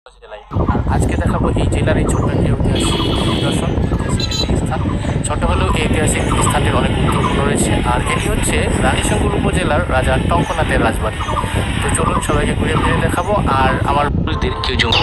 জেলায়। আর আজকে দেখাবো এই জেলার এই ছোট্ট একটি ঐতিহাসিক নিদর্শন, ঐতিহাসিক একটি স্থান। ছোট হলেও এই ঐতিহাসিক স্থানটির অনেক গুরুত্বপূর্ণ রয়েছে। আর এটি হচ্ছে রানীশঙ্কর উপজেলার রাজা টঙ্কনাথের রাজবাড়ি। তো চলুন সবাইকে ঘুরে ফিরে দেখাবো। আর আমার পুরুষদের কেউ জমি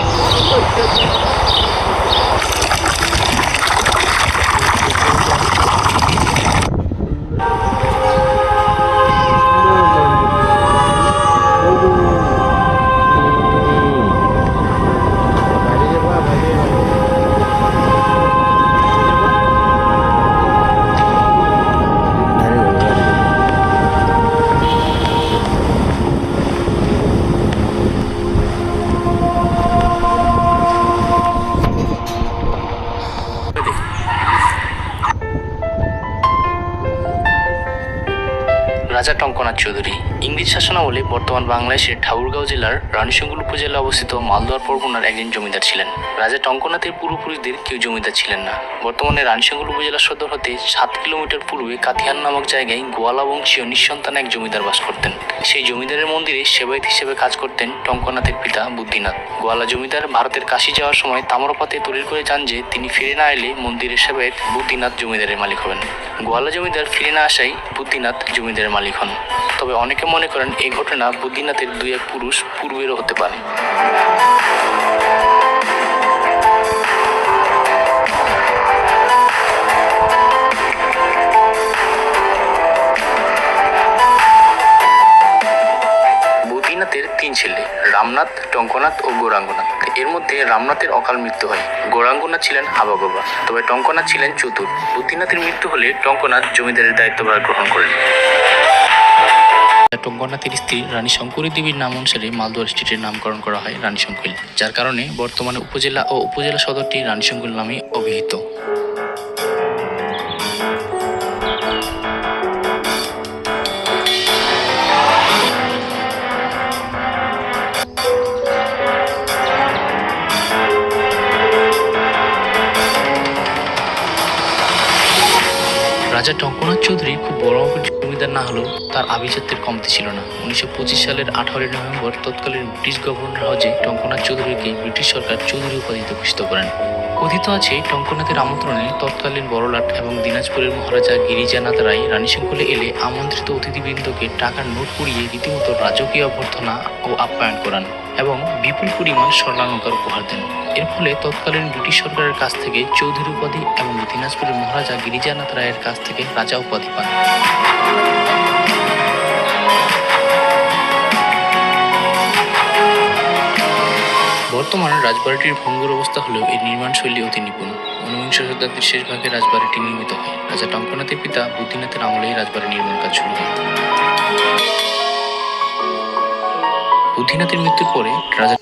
রাজা টঙ্কনাথ চৌধুরী ইংরেজ শাসনামলে বর্তমান বাংলাদেশের ঠাকুরগাঁও জেলার রানীশঙ্কর উপজেলা অবস্থিত মালদোয়ার পরগনার একজন জমিদার ছিলেন। রাজা টঙ্কনাথের পূর্বপুরুষদের কেউ জমিদার ছিলেন না। বর্তমানে রানীশঙ্কর উপজেলা সদর হতে 7 কিলোমিটার পূর্বে কাতিয়ান নামক জায়গায় গোয়ালা বংশীয় নিঃসন্তান এক জমিদার বাস করতেন। সেই জমিদারের মন্দিরে সেবায়িত হিসেবে কাজ করতেন টঙ্কনাথের পিতা বুদ্ধিনাথ। গোয়ালা জমিদার ভারতের কাশি যাওয়ার সময় তাম্রপাতে তড়ির করে যান যে তিনি ফিরে না এলে মন্দিরের সেবায়িত বুদ্ধিনাথ জমিদারের মালিক হবেন। গোয়ালা জমিদার ফিরে না আসায় বুদ্ধিনাথ জমিদারের মালিক হন। তবে অনেকে মনে করেন এই ঘটনা বুদ্ধিনাথের 2-1 পুরুষ পূর্বেরও হতে পারে। বুদ্ধিনাথের 3 ছেলে, রামনাথ, টঙ্কনাথ ও গৌরাঙ্গনাথ। এর মধ্যে রামনাথের অকাল মৃত্যু হয়। গৌরাঙ্গনাথ ছিলেন হাবাগোবা, তবে টঙ্কনাথ ছিলেন চতুর। বুদ্ধিনাথের মৃত্যু হলে টঙ্কনাথ জমিদারের দায়িত্বভার গ্রহণ করেন। টঙ্কনাথের স্ত্রী রানী শঙ্করী দেবীর নাম অনুসারে মালদোয়ার স্ট্রিটের নামকরণ করা হয় রানীশঙ্কৈল, যার কারণে বর্তমানে উপজেলা ও উপজেলা সদরটি রানীশঙ্কৈল নামে অভিহিত। রাজা টঙ্কনাথ চৌধুরী খুব বড় জমিদার না হলেও তার আভিজাত্যের কমতি ছিল না। 1925 সালের 18 নভেম্বর তৎকালীন ব্রিটিশ গভর্নর হাউজে টঙ্কনাথ চৌধুরীকে ব্রিটিশ সরকার চৌধুরী উপাধিতে ভূষিত করেন। কথিত আছে টঙ্কনাথের আমন্ত্রণে তৎকালীন বড়লাট এবং দিনাজপুরের মহারাজা গিরিজানাথ রায় রানীশঙ্কলে এলে আমন্ত্রিত অতিথিবৃন্দকে টাকার নোট পুড়িয়ে রীতিমতো রাজকীয় অভ্যর্থনা ও আপ্যায়ন করান এবং বিপুল পরিমাণ স্বর্ণালঙ্কার উপহার দেন। এর ফলে তৎকালীন ব্রিটিশ সরকারের কাছ থেকে চৌধুরী উপাধি এবং দিনাজপুরের মহারাজা গিরিজানাথ রায়ের কাছ থেকে রাজা উপাধি পান। বর্তমান রাজবাড়িটির ভঙ্গুর অবস্থা হলেও এর নির্মাণ শৈলী অতি নিপুণ। 19 শতাব্দীর শেষ ভাগে রাজবাড়িটি নির্মিত হয়। রাজা টঙ্কনাথের পিতা বুদ্ধিনাথের আমলেই রাজবাড়ি নির্মাণ কাজ শুরু হয়। বুদ্ধিনাথের মৃত্যুর পরে রাজা